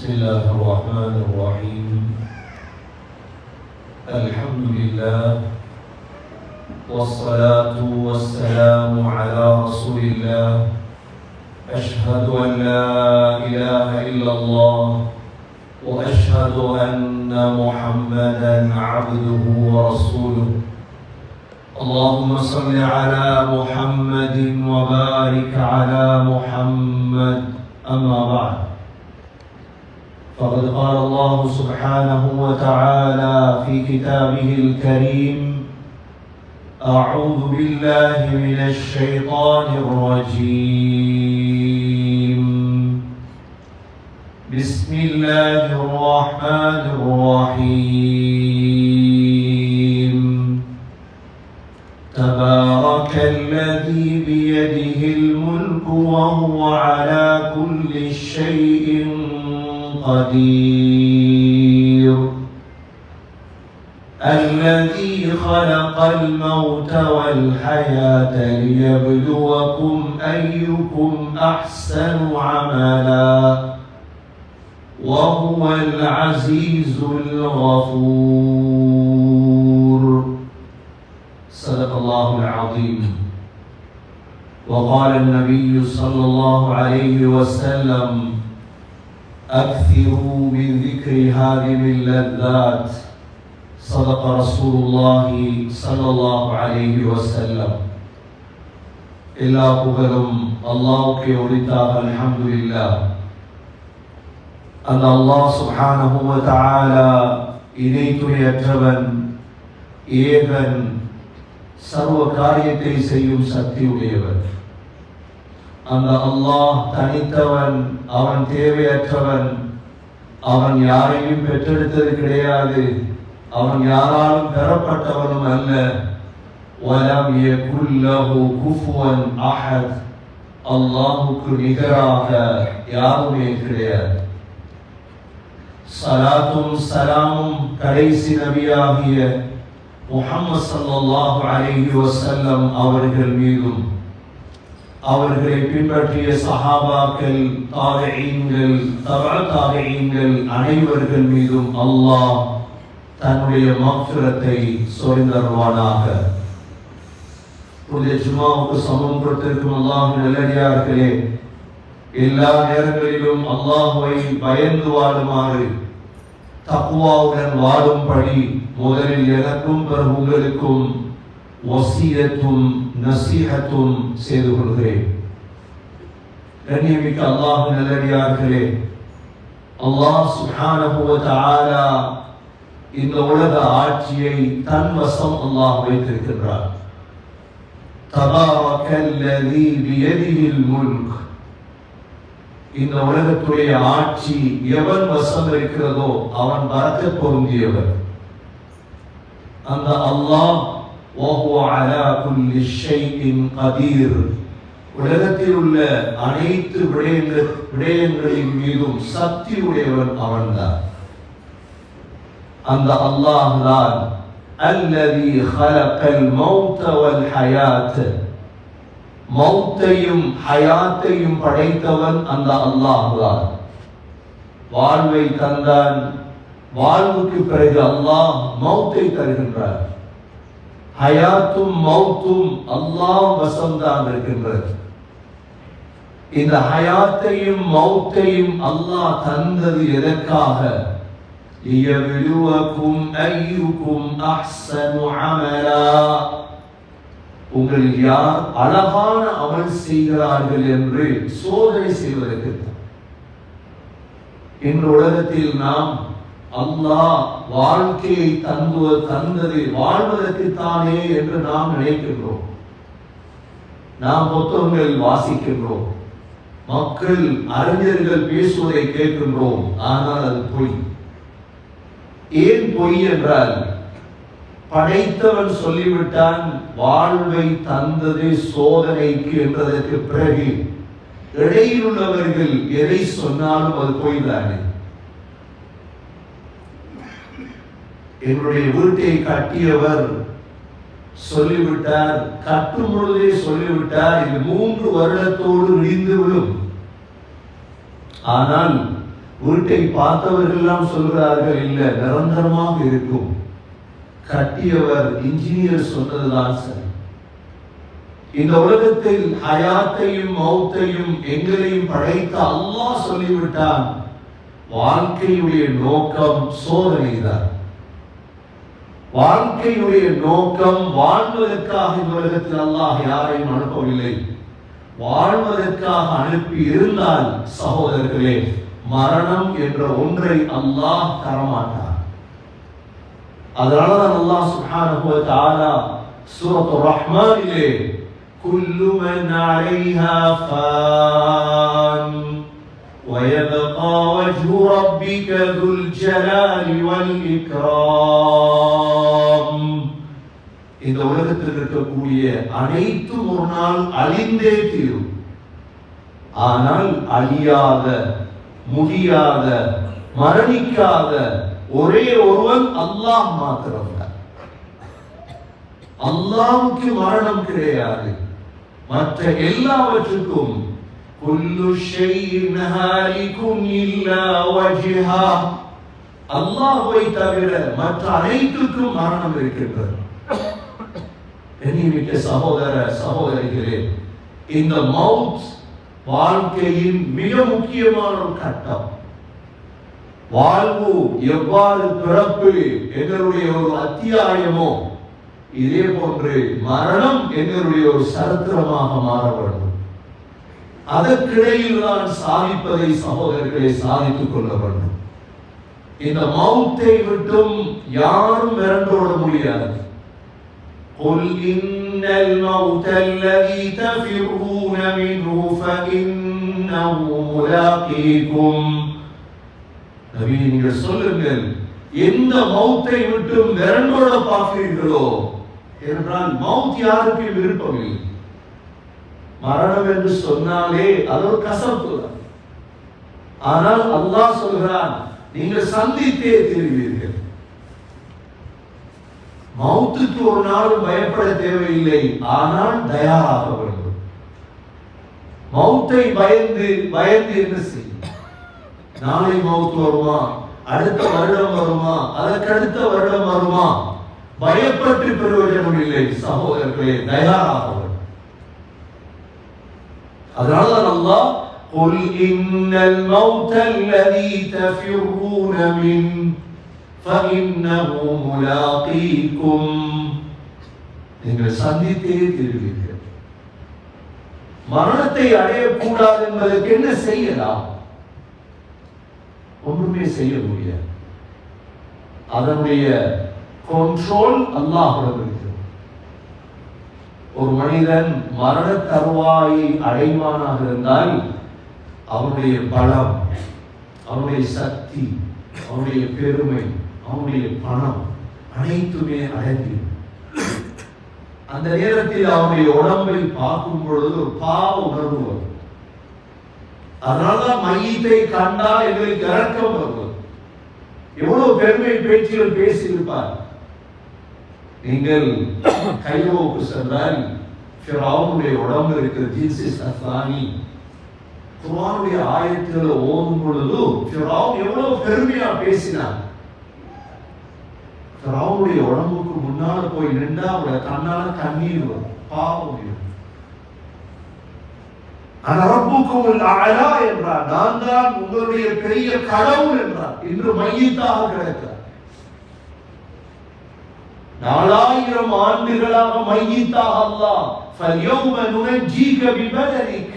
بسم الله الرحمن الرحيم. الحمد لله والصلاة والسلام على رسول الله. أشهد أن لا إله إلا الله وأشهد أن محمدا عبده ورسوله. اللهم صل على محمد وبارك على محمد. أما بعد، فقد قال الله سبحانه وتعالى في كتابه الكريم: أعوذ بالله من الشيطان الرجيم. بسم الله الرحمن الرحيم. تبارك الذي بيده الملك وهو على كل شيء قدير. الذي خلق الموت والحياة ليبلوكم أيكم أحسن عملا وهو العزيز الغفور. صدق الله العظيم. وقال النبي صلى الله عليه وسلم: أكثروا من ذكر هادم اللذات. صدق رسول الله صلى الله عليه وسلم. எல்லா புகழும் அல்லாஹ்வுக்கே உரித்தாக. அல்ஹம்துலில்லாஹ். அந்த அல்லாஹ் சுப்ஹானஹு வ தஆலா இணை துணையற்றவன், ஏகன், சர்வ காரியத்தை செய்யும் சக்தி உடையவன். அந்த அல்லாஹ் தனித்தவன், அவன் தேவையற்றவன், அவன் யாரையும் பெற்றெடுத்தது கிடையாது, அவன் யாராலும் பெறப்பட்டவனும் அல்ல. வலம் யகுல் லஹு குஃபுவன் அஹத். அல்லாஹ்வுக்கு நிகராக யாருமே கிடையாது. ஸலாத்தும் ஸலாமும் கடைசி நபியாகிய முஹம்மது ஸல்லல்லாஹு அலைஹி வஸல்லம் அவர்கள் மீதும் அவர்களை பின்பற்றிய சஹாபாக்கள், தாபிஈன்கள், தபஅ தாபிஈன்கள் அனைவர்கள் மீதும் அல்லாஹ் தன்னுடைய மக்ஃபிரத்தை சொரிந்தருள்வானாக. புனித ஜும்ஆவுக்கு சமம் கொடுத்திருக்கும் அல்லாஹ்வின் நல்லடியார்களே, எல்லா நேரங்களிலும் அல்லாஹ்வை பயந்து வாழுமாறு, தக்வாவுடன் வாழும்படி முதலில் எனக்கும் பிறகு உங்களுக்கும் வசியத்தும் நசீஹத்தும் செய்து கொள்கிறேன். கண்ணியமிக்க அல்லாஹ்வின் நல்லடியார்களே, அல்லாஹ் சுப்ஹானஹு வ தஆலா இந்த உலக ஆட்சியை தன் வசம் அல்லாஹ் வைத்திருக்கின்றார். தபாரக்கல்லதீ பியதிஹில் முல்க். இந்த உலகத்துடைய ஆட்சி எவன் வசம் இருக்கிறதோ அவன் பரக்கத் பொருந்தியவர். அந்த அல்லாஹ் வஹுவ அலா குல்லி ஷைஇன் கதீர். உலகத்தில் உள்ள அனைத்து விடயங்களின் மீதும் சக்தி உடையவன் அவன்தான். அந்த அல்லாஹ் தான் அல்லதி ஹலகல் மௌத வல் ஹயாத். மௌத்தையும் ஹயாத்தையும் படைத்தவன் அந்த அல்லாஹ் தான். வாழ்வை தந்தான். வாழ்வுக்கு பிறகு அல்லாஹ் மௌத்தை தருகின்றார். ஹயாத்தும் மௌத்தும் அல்லாஹ் வசம்தான் இருக்கின்றது. இந்த ஹயாத்தையும் மௌத்தையும் அல்லாஹ் தந்தது எதற்காக? லியப்லுவக்கும் அய்யுக்கும் அஹ்ஸனு அமலா. உங்களில் யார் அழகான அமல் செய்கிறார்கள் என்று சோதனை செய்வதற்கு. இன்று உலகத்தில் நாம் அல்லாஹ் வாழ்க்கையை தந்தது வாழ்வதற்கு தானே என்று நாம் நினைக்கின்றோம். நாம் புத்தகங்கள் வாசிக்கின்றோம், மக்கள் அறிஞர்கள் பேசுவதை கேட்கின்றோம். ஆனால் அது பொய். ஏன் பொய் என்றால், படைத்தவன் சொல்லிவிட்டான் வாழ்வை தந்தது சோதனைக்கு என்றதற்கு பிறகு இடையில் உள்ளவர்கள் எதை சொன்னாலும் அது பொய் தானே. என்னுடைய வீட்டை கட்டியவர் சொல்லிவிட்டார், கட்டும் பொழுதே சொல்லிவிட்டார், இது 3 வருடத்தோடு இடிந்து விடும். ஆனால் வீட்டை பார்த்தவர்கள் எல்லாம் சொல்கிறார்கள், இல்லை, நிரந்தரமாக இருக்கும். கட்டியவர் இன்ஜினியர் சொன்னதுதான் சரி. இந்த உலகத்தில் ஹயாத்தையும் மௌத்தையும் எங்களையும் படைத்த அல்லாஹ் சொல்லிவிட்டான், வாழ்க்கையுடைய நோக்கம் சோதனை தான். வாழ்க்கையுடைய நோக்கம் வாழ்வதற்காக இந்த உலகத்தில் அல்லாஹ் யாரையும் அனுப்பவில்லை. வாழ்வதற்காக அனுப்பி இருந்தால் சகோதரர்களே, மரணம் என்ற ஒன்றை அல்லாஹ் தரமாட்டார். அதனாலதான் அல்லாஹ் சுப்ஹானஹு வ தஆலா சூரத்து ரஹ்மானிலே குல்லு மன் அலைஹா ஃபான் ويبقى وجه ربك ذو الجلال والإكرام. இந்த உலகத்தில் இருக்கக்கூடிய அனைத்தும் ஒரு நாள் அழிந்தே தீரும். ஆனால் அழியாத, முடியாத, மரணிக்காத ஒரே ஒருவன் அல்லாஹ் மாத்திரம்தான். அல்லாஹ்வுக்கு மரணம் கிடையாது. மற்ற எல்லாவற்றுக்கும் குல்லு ஷைஇன் ஹாலிகுன் இல்லா வஜ்ஹா. அல்லாஹ்வை தவிர மற்ற அனைத்துக்கும் மரணம் இருக்கின்றது. கண்ணியமிக்க சகோதர சகோதரிகளே, இந்த மவுத் வாழ்க்கையின் மிக முக்கியமான ஒரு கட்டம். வாழ்வு எவ்வாறு பிறப்பு எங்களுடைய ஒரு அத்தியாயமோ, இதே போன்று மரணம் எங்களுடைய ஒரு சரித்திரமாக மாற வேண்டும். அதற்கிடையில் தான் சாதிப்பதை சகோதரர்களை சாதித்துக் கொள்ள வேண்டும். இந்த மௌத்தை விட்டும் யாரும் விரண்டோட முடியாது. قل إن الموت الذي تفرون منه فإنه ملاقيكم. நபி, நீங்கள் சொல்லுங்கள், எந்த மௌத்தை விட்டும் விரண்டோட பார்க்கிறீர்களோ, என்றால் மௌத் யாருக்கு விருப்பமில்லை. மரணம் என்று சொன்னாலே அது ஒரு கசப்பு. ஆனால் அல்லாஹ் சொல்கிறான், நீங்கள் சந்தித்தே தீர்வீர்கள். மௌத்துக்கு ஒரு நாளும் பயப்பட தேவையில்லை, ஆனால் தயாராக வேண்டும். மௌத்தை பயந்து பயந்து என்ன செய்யும்? நாளை மௌத்து வருமா, அடுத்த வருடம் வருமா, அதற்கடுத்த வருடம் வருமா, பயப்பட்டு பிரயோஜனம் இல்லை சகோதரர்களே, தயாராக வேண்டும். அதனால்தான் அல்லாஹ் قل إن الموت الذي تفرون منه فإنه ملاقيكم, நீங்கள் சந்தித்தே தீருவீர்கள். மரணத்தை அடையக்கூடாது என்பதற்கு என்ன செய்யலாம்? ஒன்றுமே செய்ய முடியாது. அதனுடைய கண்ட்ரோல் அல்லாஹ்விடம் இருக்கிறது. ஒரு மனிதன் மரண தருவாயை அடைவானாக இருந்தால் அவனுடைய பலம், அவனுடைய சக்தி, அவனுடைய பெருமை, அவனுடைய பணம் அனைத்துமே அடங்கி அந்த நேரத்தில் அவனுடைய உடம்பை பார்க்கும் பொழுது ஒரு பாவ உணர்வு வரும். அதனால்தான் மையத்தை கண்டால் எங்களுக்கு இறக்கம் வருவது. எவ்வளவு பெருமை பேச்சுகள் பேசியிருப்பார். நீங்கள் கைரோவுக்கு சென்றால் ஃபிரௌனுடைய உடம்பு இருக்கிற ஜீசஸ் அஸ்லானி குர்ஆனுடைய ஆயத்துகளை ஓதும் பொழுது ஃபிரௌன் எவ்வளவு பெருமையா பேசினார். ஃபிரௌனுடைய உடம்புக்கு முன்னால போய் நின்றா அவருடைய கண்ணால கண்ணீர் வரும், பாவம் வரும். ரப்புக்குமுல் அலா என்றார், நான் தான் உங்களுடைய பெரிய கடவுள் என்றார். இன்று மையத்தாக கிடக்கிறார். 4000 ஆண்டுகளாக மையத்தாக அல்லாஹ் ஃபல்யௌம நுனஜ்ஜீக பிபதனிக்,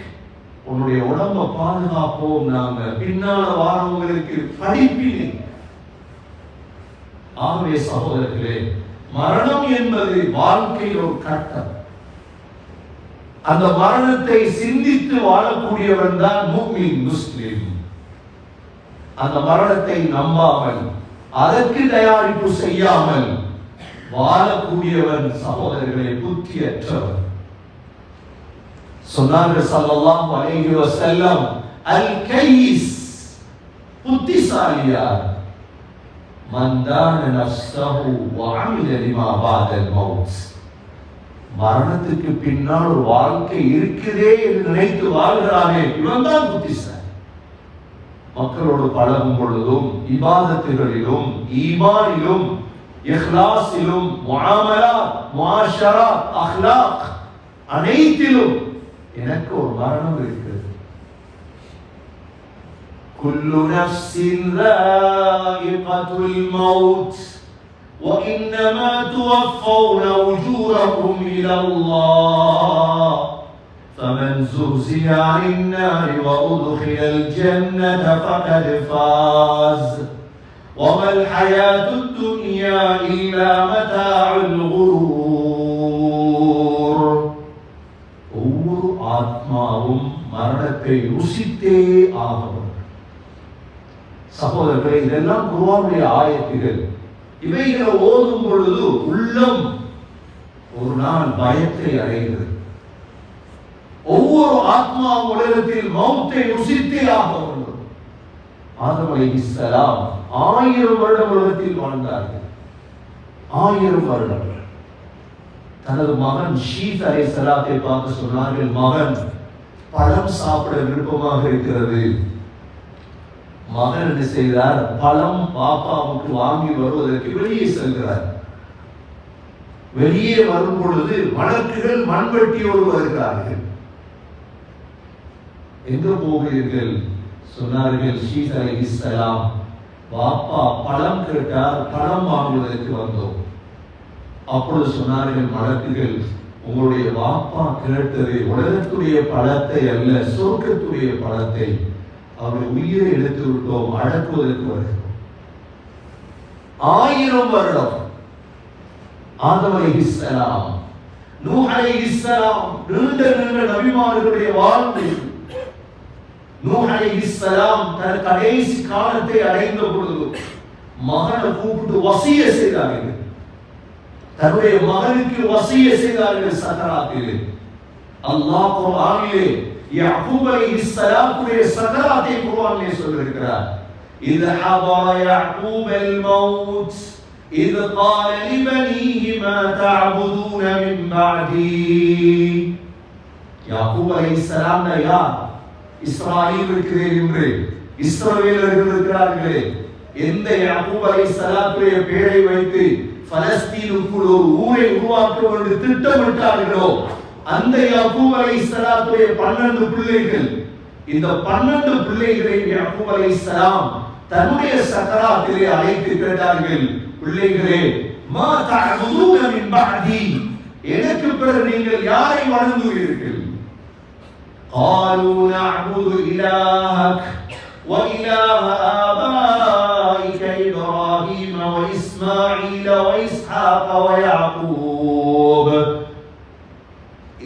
உன்னுடைய உடம்பை பாதுகாப்போம் நாங்க, பின்னால வாரவங்களுக்கு படிப்பினை. ஆகவே சகோதரர்களே, மரணம் என்பது வாழ்க்கையில் ஒரு கட்டம். அந்த மரணத்தை சிந்தித்து வாழக்கூடியவன் தான் முஃமின், முஸ்லிம். அந்த மரணத்தை நம்பாமல் அதற்கு தயாரிப்பு செய்யாமல் வாழக்கூடியவன் சகோதரர்களே புத்தியற்றவன். சொன்னார்கள் ஸல்லல்லாஹு அலைஹி வஸல்லம், அல் கைஸ், புத்திசாலியார், மன் தான நஃப்ஸஹு வ அமில லிமா பஅதல் மௌத், மரணத்துக்கு பின்னால் ஒரு வாழ்க்கை இருக்குதே என்று நினைத்து வாழ்கிறானே, இவன் தான் புத்திசாலி. மக்களோடு பழகும் பொழுதும், இபாதத்துகளிலும், ஈமானிலும், இஹ்லாஸிலும், முஆமலாத், முஆஷராத், அஹ்லாக் அனைத்திலும் எனக்கு ஒரு மரணம் இருக்கிறது. குல்லு நஃப்ஸின் ذائقத்துல் மௌத் وإنما توفون أجوركم إلى الله فمن زحزح عن النار وأدخل الجنة فقد فاز وما الحياة الدنيا إلا متاع الغرور. ஒவ்வொரு ஆத்மாவும் மரணத்தை ருசித்தே ஆகும். சகோதரர்களே, இதெல்லாம் குர்ஆனுடைய ஆயத்துகள். இவைகளை ஓதும் பொழுது உள்ளம் ஒரு நாள் பயத்தை அடைகிறது. ஒவ்வொரு ஆத்மா உலகத்தில் மௌத்தை ருசித்தே ஆக வேண்டும். ஆதம் அலைஹிஸ்ஸலாம் 1000 வருடம் உலகத்தில் வாழ்ந்தார்கள். 1000 வருடங்கள். தனது மகன் ஷீத் அலைஹிஸ்ஸலாத்தை பார்த்து சொன்னார்கள், மகன் பழம் சாப்பிட விருப்பமாக இருக்கிறது. மகன் என்ன செய்தார்? பழம் பாப்பாவுக்கு வாங்கி வருவதற்கு வெளியே செல்கிறார். வெளியே வரும் பொழுது வழக்குகள் மண்வெட்டியோடு வருகிறார்கள். எங்க போகிறீர்கள்? சொன்னார்கள், ஷீத் அலைஹிஸ்ஸலாம், பாப்பா பழம் கேட்டார், பழம் வாங்குவதற்கு வந்தோம். அப்பொழுது சொன்னார்கள் மலக்குகள், உங்களுடைய பாப்பா கேட்டது உலகத்துடைய பழத்தை அல்ல, சொர்க்கத்துடைய பழத்தை. அவருடைய உயிரை எடுத்து விட்டோம், அடக்குவதற்கு வருகிறோம். 1000 வருடம். ஆதம் அலைஹிஸ்ஸலாம், நூஹ் அலைஹிஸ்ஸலாம், நீண்ட நபிமார்களுடைய வாழ்வு. நூஹ் அலைஹிஸ்ஸலாம் தன் கடைசி காலத்தை அடைந்த பொழுது மகனை கூப்பிட்டு வசிய செய்தார்கள். தன்னுடைய மகனுக்கு வசிய செய்தார்கள் சக்கராத்திலே. அல்லாஹ் குர்ஆனிலே யாக்கூப் அலைஹிஸ்ஸலாமுடைய சக்கராத்தை குர்ஆனிலே சொல்லியிருக்கிறார். إذ حضر يعقوب الموت إذ قال لبنيه ما تعبدون من بعدي. யாக்கூப் அலைஹிஸ்ஸலாம் யார்? இஸ்ராயீல் இருக்கிறே, இஸ்ரவேலர்கள் இருக்கிறார்களே, எந்த யாக்கூப் அலைஹிஸ்ஸலாத்துடைய பெயரை வைத்து பலஸ்தீனுக்குள் ஒரு ஊரை உருவாக்க வேண்டும் திட்டமிட்டார்களோ அந்த யாக்கூப் அலைஹிஸ்ஸலாத்துடைய 12 பிள்ளைகள். இந்த 12 பிள்ளைகளை யாக்கூப் அலைஹிஸ்ஸலாம் தன்னுடைய சக்கராத்திலே அழைத்து கேட்டார்கள், பிள்ளைகளே, மா தஅபுதூன மின் பஅதி, எனக்கு பிறகு நீங்கள் யாரை வணங்குவீர்கள்? قالوا نعبد إلهك وإله آبائك إبراهيم وإسماعيل وإسحاق ويعقوب.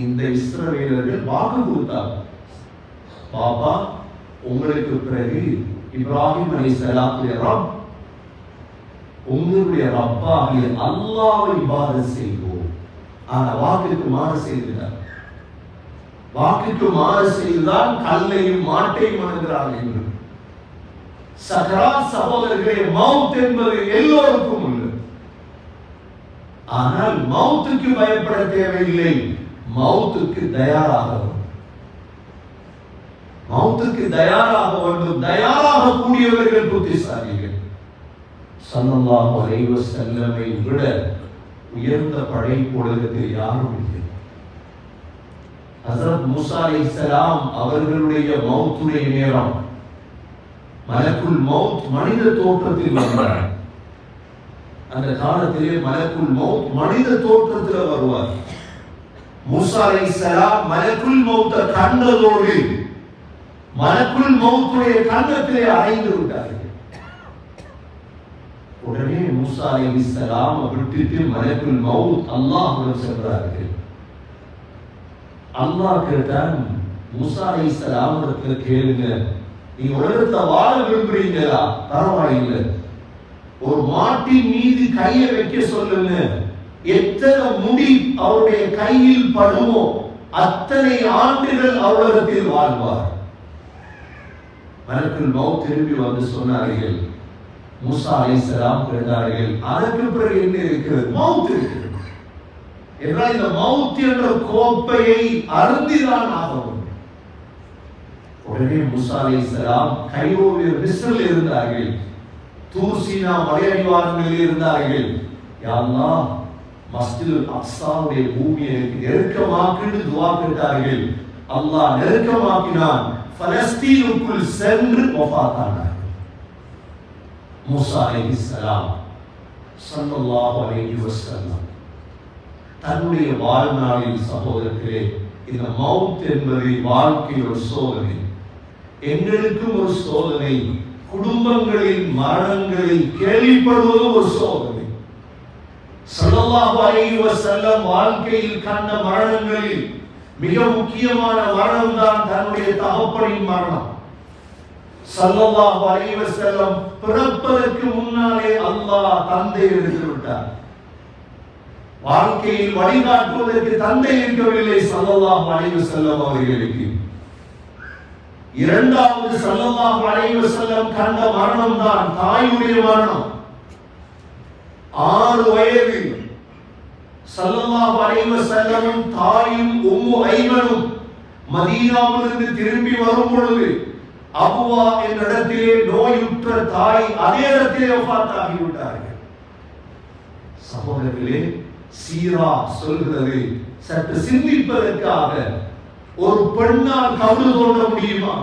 இந்த இஸ்ரவேலர்கள் வாக்கு கொடுத்தார்கள், பாபா உங்களுக்கு பிறகு இப்ராஹிம் அலைஹிஸ்ஸலாத்துடைய ரப், உங்களுடைய ரப்பாகிய அல்லாஹ்வை இபாதத் செய்வோம். ஆனா வாக்குக்கு மாறு செய்கிறார். வாக்குக்கு மாறு செய்துதான் கல்லையும் மாட்டையும் வணங்குகிறார்கள் என்று. சக்கராத் சகோதரர்களே, மவுத் என்பது எல்லோருக்கும் உண்டு. ஆனால் மவுத்துக்கு பயப்பட தேவையில்லை, மவுத்துக்கு தயாராக வேண்டும். மவுத்துக்கு தயாராக வேண்டும். தயாராக கூடியவர்கள் புத்திசாலிகள். ஸல்லல்லாஹு அலைஹி வஸல்லமை விட உயர்ந்த படைப்பு உலகத்தில் யாரும் இல்லை. ஹஸரத் மூஸா அலைஹிஸ்ஸலாம் அவர்களுடைய மௌத்துடைய நேரம், மலக்குல் மௌத் மனித தோற்றத்தில் வந்தார். அந்த காலத்திலே மலக்குல் மௌத் மனித தோற்றத்தில் வருவார். மூஸா அலைஹிஸ்ஸலாம் மலக்குல் மௌத்தை கண்டதோடு மலக்குல் மௌத்துடைய கன்னத்திலே அறைந்து விட்டார்கள். உடனே மூஸா அலைஹிஸ்ஸலாம் விட்டுட்டு மலக்குல் மௌத் அல்லாஹ்விடம் சென்றார்கள். அல்லாஹ் கேட்டான், மூஸா அலைஹிஸ்ஸலாம் கேளுங்க, நீங்க உலகத்தை வாழ விரும்புறீங்களா? பரவாயில்லை, ஒரு மாட்டின் மீது கையை வைக்க சொல்லுங்க, எத்தனை முடி அவருடைய கையில் படுமோ அத்தனை ஆண்டுகள் உலகத்தில் வாழ்வார். மலக்குல் மௌத் திரும்பி வந்து சொன்னார்கள், மூஸா அலைஹிஸ்ஸலாம் கேட்டார்கள், அதற்கு பிறகு என்ன இருக்கிறது? மௌத் இருக்கிறது என்றால் இந்த மௌத் என்ற கோப்பையை அருந்திதான் ஆகும். உடனே மூஸா அலைஹிஸ்ஸலாம் கைரோவில் மிஸ்ரில் இருந்தார்கள், தூர் சீனா மலையடிவாரங்களில் இருந்தார்கள். யா அல்லாஹ், மஸ்ஜிதுல் அக்ஸாவுடைய பூமியை நெருக்கமாக்கிட்டு துஆ கேட்டார்கள். அல்லாஹ் நெருக்கமாக்கினான். பலஸ்தீனுக்குள் சென்று வஃபாத்தானார். மூஸா அலைஹிஸ்ஸலாம் ஸல்லல்லாஹு அலைஹி வஸல்லம் தன்னுடைய வாழ்நாளில் சகோதரர்களே, இந்த மவுத் என்பது வாழ்க்கையில் ஒரு சோதனை, எங்களுக்கும் ஒரு சோதனை, குடும்பங்களின் மரணங்களை கேள்விப்படுவதும் ஒரு சோதனை. ஸல்லல்லாஹு அலைஹி வஸல்லம் வாழ்க்கையில் கண்ட மரணங்களில் மிக முக்கியமான மரணம் தான் தன்னுடைய தகப்பனின் மரணம். ஸல்லல்லாஹு அலைஹி வஸல்லம் பிறப்பதற்கு முன்னாலே அல்லாஹ் தந்தை எடுத்து விட்டார். வாழ்க்கையில் வழிகாட்டுவதற்கு தந்தை இருக்கவில்லை ஸல்லல்லாஹு அலைஹி வஸல்லம் அவர்களுக்கு. இரண்டாவது ஸல்லல்லாஹு அலைஹி வஸல்லம் கண்ட மரணம் தான் தாயுடைய மரணம். 6 வயதில் ஸல்லல்லாஹு அலைஹி வஸல்லம் தாயும் உம்மு ஐமனும் மதீனாவிலிருந்து திரும்பி வரும் பொழுது அபுவா என்ற இடத்திலே நோயுற்ற தாய் அதே இடத்திலே வஃபாத்தாகி விட்டார்கள். சகோதரர்களே, சீரா சொல்கிறது, சற்று சிந்திப்பதற்காக, ஒரு பெண்ணால் கபறு தோண்ட முடியுமா?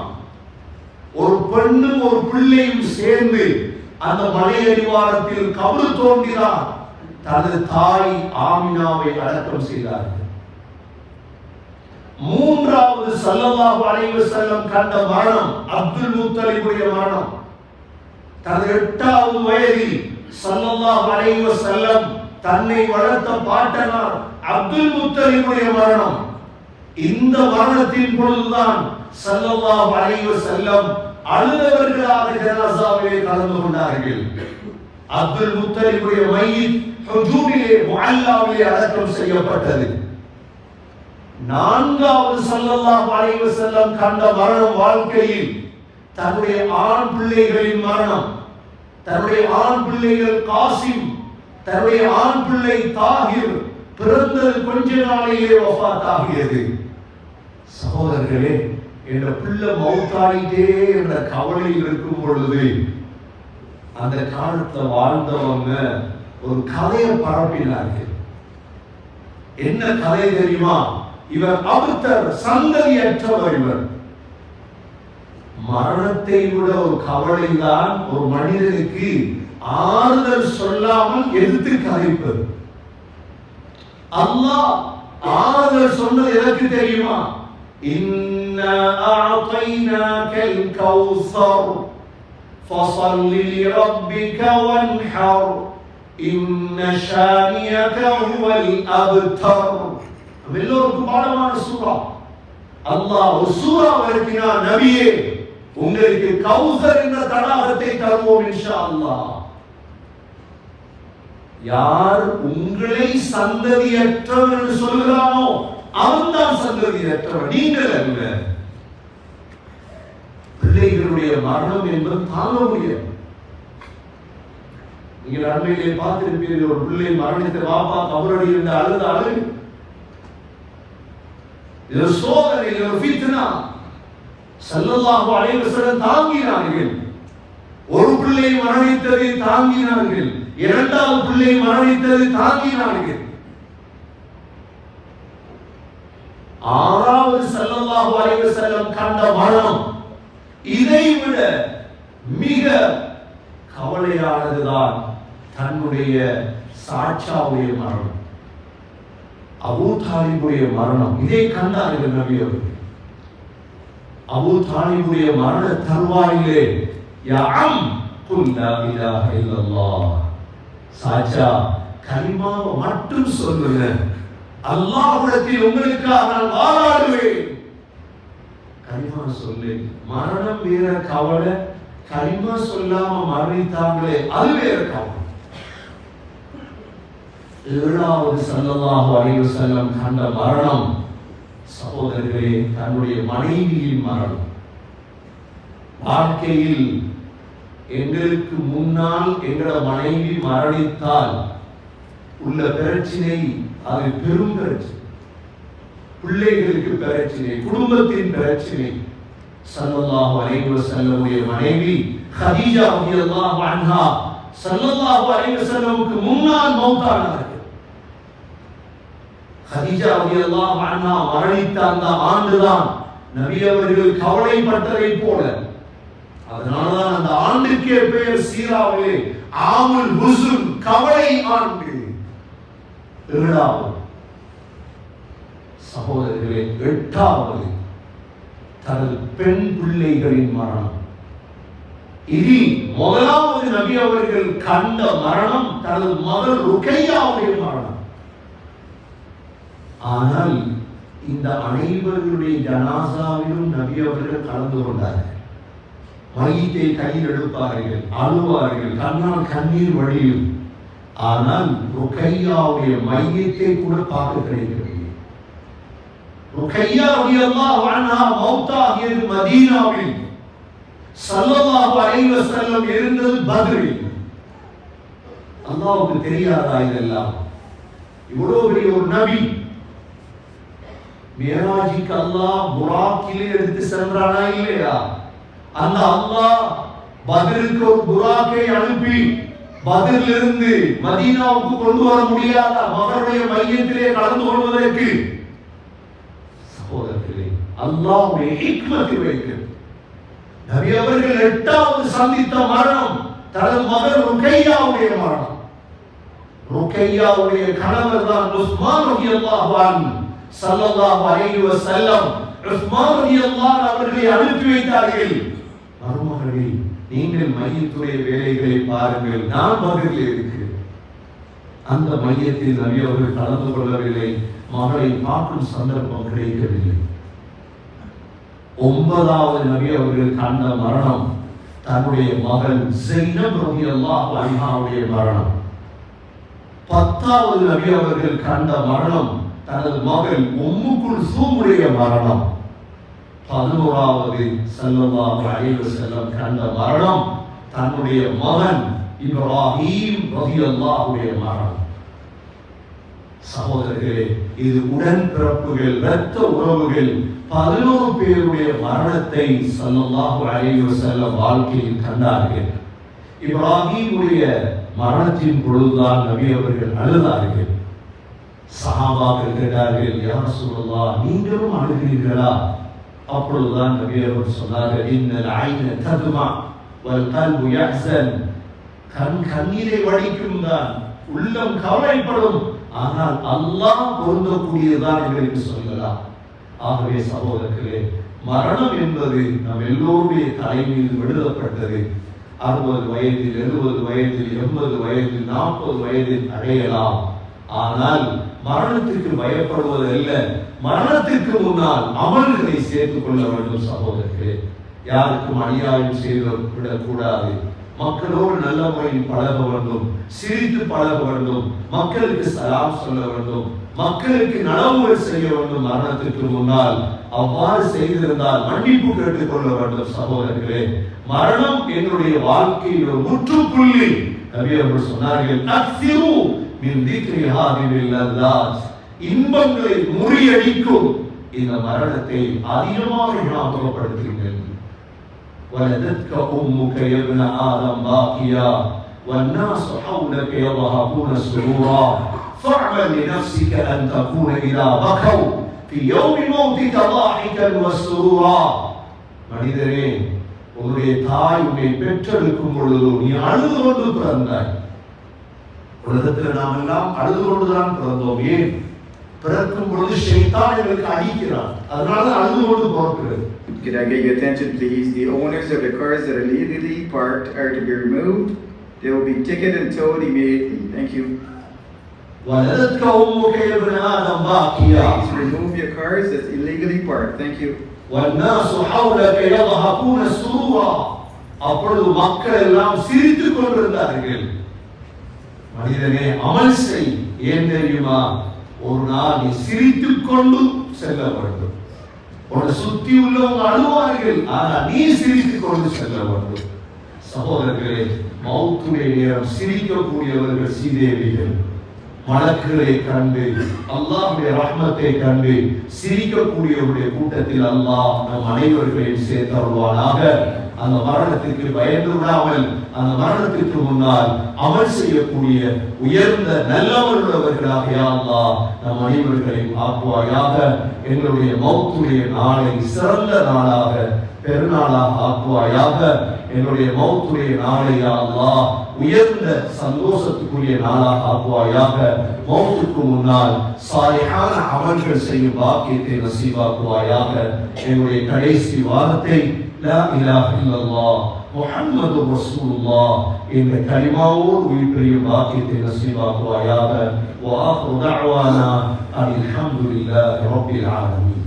ஒரு பெண்ணும் ஒரு பிள்ளையும் சேர்ந்து அந்த மலையடிவாரத்தில் கபறு தோண்டினார். தனது தாய் ஆமினாவை அடக்கம் செய்தார்கள். மூன்றாவது ஸல்லல்லாஹு அலைஹி வஸல்லம் கண்ட மரணம் அப்துல் முத்தலிபுடைய மரணம். தனது 8வது வயதில் ஸல்லல்லாஹு அலைஹி வஸல்லம் தன்னை வளர்த்த பாட்டனார் அப்துல் முத்தலிபுடைய மரணம். இந்த மரணத்தின் பொழுதுதான் ஸல்லல்லாஹு அலைஹி வஸல்லம் அழுதவர்களாக ஜனாசாவிலே கலந்து கொண்டார்கள். அப்துல் முத்தலிபுடைய மையத் ஹுஜூரிலே முஅல்லாவிலே அடக்கம் செய்யப்பட்டது. 4வது ஸல்லல்லாஹு அலைஹி வஸல்லம் கண்ட மரணம் வாழ்க்கையில் தன்னுடைய ஆண் பிள்ளைகளின் மரணம். தன்னுடைய ஆண் பிள்ளைகள் காசிம், தன்னுடைய ஆண் பிள்ளை தாஹிர், அல்லது கொஞ்ச நாளையே வஃபாத் ஆகியது. சகோதரர்களே, என்ற பிள்ளை மௌத்தாயிட்டே என்ற கவலையில் இருக்கும் பொழுது அந்த காலத்துல வாழ்ந்தவங்க ஒரு கதையை பரப்பினார்கள். என்ன கதை தெரியுமா? இவர் அபுத்தர், சந்ததியற்றவர். இவர் மரணத்தை விட ஒரு கவலை தான் ஒரு மனிதனுக்கு ஆறுதல் சொல்லாமல் எதிர்த்து கதைப்பது. அல்லாஹ் ஆறுதல் சொன்னது எதற்கு தெரியுமா? இன்னா அஅதைனாகல் கௌஸர் ஃபஸல்லி லிரப்பிக வன்ஹர் இன்ன ஷானியக ஹுவல் அப்தர். எல்லோருக்கும் பாடமான சூரா. அல்லாஹ் ஒரு சூரா இறக்கினார், நபியே உங்களுக்கு கௌசர் என்ற தடாகத்தை தருவோம் இன்ஷா அல்லாஹ். யார் உங்களை சந்ததியற்றவர் என்று சொல்கிறானோ அவன் தான் சந்ததியற்றவர், நீங்கள் அல்ல. பிள்ளைகளுடைய மரணம் என்பது தாங்க முடியாது. நீங்கள் அண்மையிலே பார்த்திருப்பீர்கள், ஒரு பிள்ளை மரணித்த பாப்பா கபரடி இருந்த அழுது இது சோதனை, ஒரு ஃபித்னா. ஸல்லல்லாஹு அலைஹி வஸல்லம் தாங்கினார்கள். ஒரு பிள்ளை மரணித்ததை தாங்கினார்கள், இரண்டாவது பிள்ளை மரணித்ததை தாங்கினார்கள். ஆறாவது ஸல்லல்லாஹு அலைஹி வஸல்லம் கண்ட மரணம் இதை விட மிக கவலையானதுதான் தன்னுடைய சாட்சாவுடைய மரணம், அபூ தாலிபுடைய மரணம். இதை கண்டார்கள் நபி அவர்கள். அபூ தாலிபுடைய மரண தருவாயிலே, யா அம் குல் லா இலாஹ இல்லல்லாஹ், சாச்சா கலிமாவை மட்டும் சொல்லுங்க, அல்லாஹ்விடத்தில் உங்களுக்காக நான் வாதாடுவேன். கலிமா சொல்லு. மரணம் வேற கவலை, கலிமா சொல்லாம மரணித்தாங்களே அது வேற கவலை. ஏழாவது ஸல்லல்லாஹு அலைஹி வஸல்லம் கண்ட மரணம் சகோதரர்களே தன்னுடைய மனைவியின் மரணம். வாழ்க்கையில் எங்களுக்கு முன்னால் எங்களோட மனைவி மரணித்தால் உள்ள பிரச்சனை அது பெரும் பிரச்சனை, பிள்ளைகளுக்கு பிரச்சனை, குடும்பத்தின் பிரச்சனை. ஸல்லல்லாஹு அலைஹி வஸல்லமுடைய மனைவி கதீஜா ரலியல்லாஹு அன்ஹா ஸல்லல்லாஹு அலைஹி வஸல்லமுக்கு முன்னால் மௌத்தானார்கள். கதீஜா ரலியல்லாஹு அன்ஹா மரணித்த அந்த ஆண்டுதான் நபி அவர்கள் கவலைப்பட்டதை போல, அதனாலதான் அந்த ஆண்டுக்கே பெயர் சீராவிலே ஆமுல் ஹுஸ்ன், கவலை ஆண்டு. ஏழாவது சகோதரர்களே, எட்டாவது தனது பெண் பிள்ளைகளின் மரணம். இது முதலாவது நபி அவர்கள் கண்ட மரணம் தனது மகள் ருக்கையாவுடைய மரணம். ஆனால் இந்த அனைவர்களுடைய ஜனாசாவிலும் நபி அவர்கள் கலந்து கொண்டார்கள். மையத்தை கையில் எடுப்பார்கள், அழுவார்கள், கண்ணால் கண்ணீர் வழியும். ஆனால் ருக்கையாவுடைய மையத்தை கூட பார்க்க கிடைக்கவில்லை. ருக்கையா ரலியல்லாஹு அன்ஹா மௌத்தாகியது மதீனாவில், ஸல்லல்லாஹு அலைஹி வஸல்லம் இருந்தது பத்ரில். அல்லாஹ்வுக்கு தெரியாதா இதெல்லாம்? இவ்வளவு பெரிய ஒரு நபி மியராஜுக்கு அல்லாஹ் புராக்கிலே எடுத்து சென்றானா இல்லையா? அந்த அல்லாஹ் பத்ருக்கு ஒரு புராக்கை அனுப்பி பத்ரிலிருந்து மதீனாவுக்கு கொண்டு வர முடியாத மகனுடைய மையத்திலே கலந்து கொள்வதற்கு சகோதரர்களே அல்லாஹ்வுடைய ஹிக்மத்தை வைக்கிறது. நபி அவர்கள் எட்டாவது சந்தித்த மரணம் தனது மகள் ருக்கையாவுடைய மரணம். ருக்கையாவுடைய கணவர் தான் உஸ்மான் ரலியல்லாஹு அன்ஹு. ஸல்லல்லாஹு அலைஹி வஸல்லம் உஸ்மான் ரலியல்லாஹு அவர்களை அனுப்பி வைத்தார்கள். மருமகளே, நீங்கள் மையத்துடைய வேலைகளை பாருங்கள், நான் பகலில் இருக்கிறேன். அந்த மையத்தில் நபி அவர்கள் கலந்து கொள்ளவில்லை, மகளை பார்க்கும் சந்தர்ப்பம் கிடைக்கவில்லை. ஒன்பதாவது நபி அவர்கள் கண்ட மரணம் தன்னுடைய மகள் ஸைனப் ரலியல்லாஹு அன்ஹாவுடைய மரணம். பத்தாவது நபி அவர்கள் கண்ட மரணம் தனது மகள் உம்மு குல்சூமுடைய மரணம். 11வது ஸல்லல்லாஹு அலைஹி வஸல்லம் கண்ட மரணம் தன்னுடைய மகன் இப்ராஹீம் ரலியல்லாஹுடைய மரணம். சகோதரர்களே, இது உடன்பிறப்புகள், இரத்த உறவுகள் 11 பேருடைய மரணத்தை ஸல்லல்லாஹு அலைஹி வஸல்லம் வாழ்க்கையில் கண்டார்கள். இப்ராஹீமுடைய மரணத்தின் பொழுதுதான் நபி அவர்கள் அழுதார்கள். சஹாபாக்கள் கேட்டார்கள், யா ரசூலல்லாஹ், நீங்களும் அழுகிறீர்களா? அப்பொழுதுதான் நபி அவர்கள் சொன்னார்கள், இன்னல் ஐன ததுமா வல் கல்பு யஹ்சன். கண் கண்ணீரை வடிக்கும் தான், உள்ளம் கவலைப்படும், ஆனால் அல்லாஹ் பொருந்தக்கூடியதான் எங்களுக்கு சொல்லலாம். ஆகவே சகோதரர்களே, மரணம் என்பது நம் எல்லோருடைய தலை மீது எழுதப்பட்டது. 60 வயதில், 70 வயதில், 80 வயதில், 40 வயதில் அடையலாம். ஆனால் மரணத்திற்கு பயப்படுவது அல்ல, மரணத்திற்கு முன்னால் அமல்களை சேர்த்துக் கொள்ள வேண்டும். சகோதரர்களே, யாருக்கும் அநியாயம் செய்து விடக்கூடாது. மக்களோடு நல்ல முறையில் பழக வேண்டும், சிரித்து பழக வேண்டும், மக்களுக்கு சலாம் சொல்ல வேண்டும், மக்களுக்கு நலவுகள் செய்ய வேண்டும். மரணத்திற்கு முன்னால் அவ்வாறு செய்திருந்தால் மன்னிப்பு கேட்டுக் கொள்ள வேண்டும். சகோதரர்களே, மரணம் எங்களுடைய வாழ்க்கையில் ஒரு முற்றுப்புள்ளி. நபி அவர்கள் சொன்னார்கள், அக்ஸிரு மின் திக்ரி ஹாதில் லல்லாத். இன்பங்களை முறியடிக்கும் இந்த மரணத்தை அதிகமாக ஞாபகப்படுத்துங்கள். ولدتك أمك يا ابن آدم باكيا والناس حولك يضحكون سرورا فاعمل لنفسك أن تكون إذا بكوا في يوم موتك ضاحكا وسرورا. மனிதரே, உன்னுடைய தாய் உன்னை பெற்றெடுக்கும் பொழுது நீ அழுது கொண்டு பிறந்தாய். உலகத்தில் நாம் எல்லாம் அழுது கொண்டுதான் பிறந்தோம். ஏன்? பிறக்கும் பொழுது ஷைத்தான் எங்களுக்கு அடிக்கிறான், அதனால அழுது கொண்டு பிறக்கிறது. Could I get your attention, please? The owners of the cars that are illegally parked are to be removed. They will be ticketed and towed immediately. Thank you. وَلَدَتْكَ أُمُّكَ يَا ابْنَ آدَمَ بَاكِيًا. Please remove your cars that's illegally parked. Thank you. وَالنَّاسُ حَوْلَكَ يَضْحَكُونَ سُرُورًا. அப்பொழுது மக்கள் எல்லாம் சிரித்துக் கொண்டிருந்தார்கள். மனிதனே, அமல் செய். ஏன் தெரியுமா? ஒரு நாள் நீ சிரித்துக் கொண்டு செல்ல வேண்டும். உன்னை சுத்தி உள்ளவங்க அழுவார்கள், ஆனா நீ சிரித்துக் கொண்டு செல்ல வேண்டும். சகோதரர்களே, மௌத்துடைய நேரம் சிரிக்கக்கூடியவர்கள் சீதேவிகள். மலக்குகளை கண்டு, அல்லாஹ்வுடைய ரஹ்மத்தை கண்டு சிரிக்கக்கூடியவருடைய கூட்டத்தில் அல்லாஹ் நம் அனைவர்களையும் சேர்த்தருள்வானாக. அந்த மரணத்திற்கு பயந்து விடாமல், அந்த மரணத்திற்கு முன்னால் அமல் செய்யக்கூடிய உயர்ந்த நல்லவர்களாக யா அல்லாஹ் நம் அனைவர்களையும் ஆக்குவாயாக. எங்களுடைய மௌத்துடைய நாளை சிறந்த நாளாக, பெருநாளாக ஆக்குவாயாக. எங்களுடைய மௌத்துடைய நாளை யா அல்லாஹ் உயர்ந்த சந்தோஷத்துக்குரிய நாளாக ஆக்குவாயாக. மௌத்துக்கு முன்னால் சாலிஹான அமல்கள் செய்யும் பாக்கியத்தை நசீபாக்குவாயாக. எங்களுடைய கடைசி வாரத்தை லா இலாஹ இல்லல்லாஹ் முஹம்மதுர் ரசூலுல்லாஹ் என்ற கலிமாவோடு உயிர்ப்பிரியும் பாக்கியத்தை நசீபாக்குவாயாக. வ ஆகிரு தஅவானா அனில் ஹம்துலில்லாஹி ரப்பில் ஆலமீன்.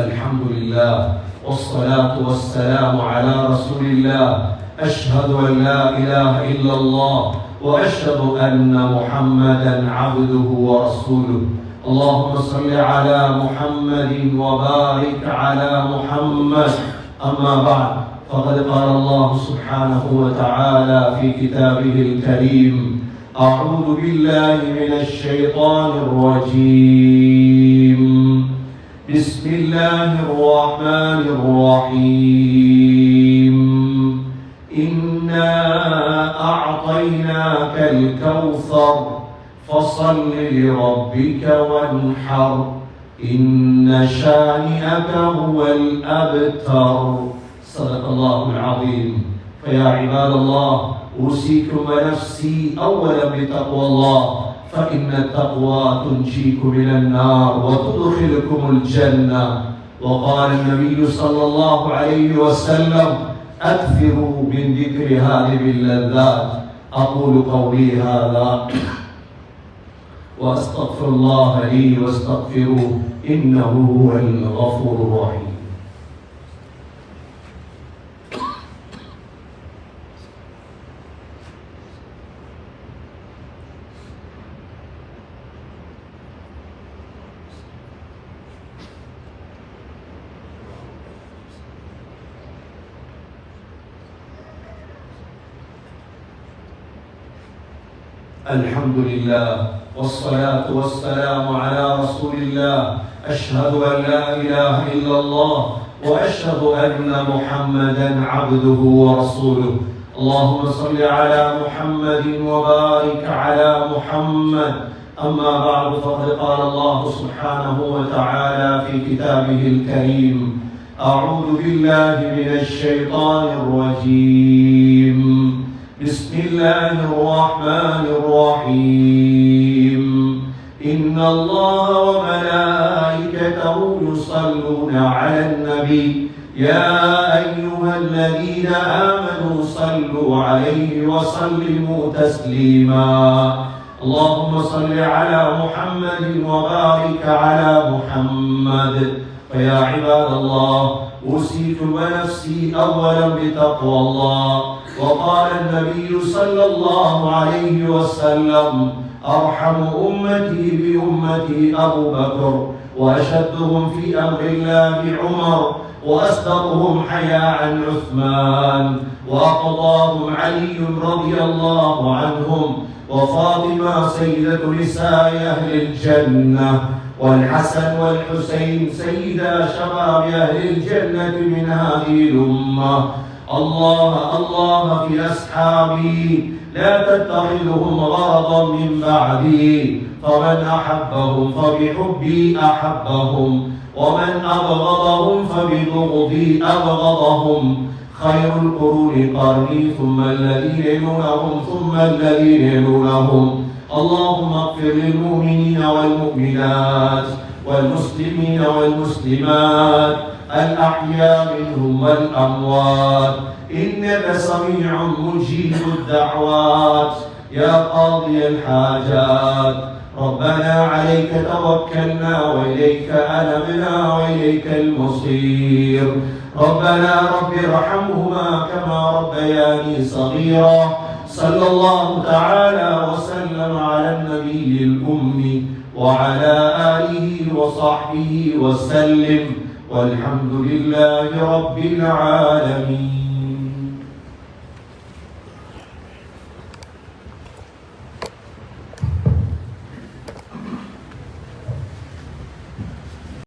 அல்ஹம்துலில்லாஹ் வஸ்ஸலாத்து வஸ்ஸலாமு அலா ரசூலில்லாஹ். أشهد أن لا إله إلا الله وأشهد أن محمدا عبده ورسوله. اللهم صل على محمد وبارك على محمد. أما بعد، فقد قال الله سبحانه وتعالى في كتابه الكريم: أعوذ بالله من الشيطان الرجيم. بسم الله الرحمن الرحيم. إنا أعطيناك الكوثر فصل لربك وانحر إن شانئك هو الأبتر. صدق الله العظيم. فيا عباد الله، أوصيكم ونفسي أولا بتقوى الله، فإن التقوى تنجيكم من النار وتدخلكم الجنة. وقال النبي صلى الله عليه وسلم: أكثروا من ذكر هذه اللذات. أقول قولي هذا وأستغفر الله لي واستغفروه إنه هو الغفور الرحيم. الحمد لله والصلاة والسلام على رسول الله. أشهد أن لا إله إلا الله وأشهد أن محمدا عبده ورسوله. اللهم صل على محمد وبارك على محمد. أما بعد، فقد قال الله سبحانه وتعالى في كتابه الكريم: أعوذ بالله من الشيطان الرجيم. بسم الله الرحمن الرحيم. إن الله وملائكته يصلون على النبي يا أيها الذين آمنوا صلوا عليه وسلموا تسليما. اللهم صل على محمد وبارك على محمد. فيا عباد الله، أوصيكم ونفسي أولا بتقوى الله. وقال النبي صلى الله عليه وسلم: أرحم أمتي بأمتي أبو بكر، وأشدهم في أمر الله عمر، وأصدقهم حياء عثمان، وأقضاهم علي رضي الله عنهم، وفاطمة سيدة نساء أهل الجنة، والحسن والحسين سيدا شباب أهل الجنة من هذه الأمة. الله في أصحابي لا تتخذهم غرضا من بعدي، فمن أحبهم فبحبي أحبهم، ومن أبغضهم فببغضي أبغضهم. خير القرون قرني، ثم الذين يلونهم، ثم الذين يلونهم. اللهم اغفر للمؤمنين والمؤمنات والمسلمين والمسلمات الأحياء منهم والأموات، إنك سميع مجيب الدعوات يا قاضي الحاجات. ربنا عليك توكلنا وإليك أنبنا وإليك المصير. ربنا رب ارحمهما كما ربياني صغيرا. صلى الله تعالى وسلم على النبي الأمي وعلى آله وصحبه وسلم، والحمد لله رب العالمين.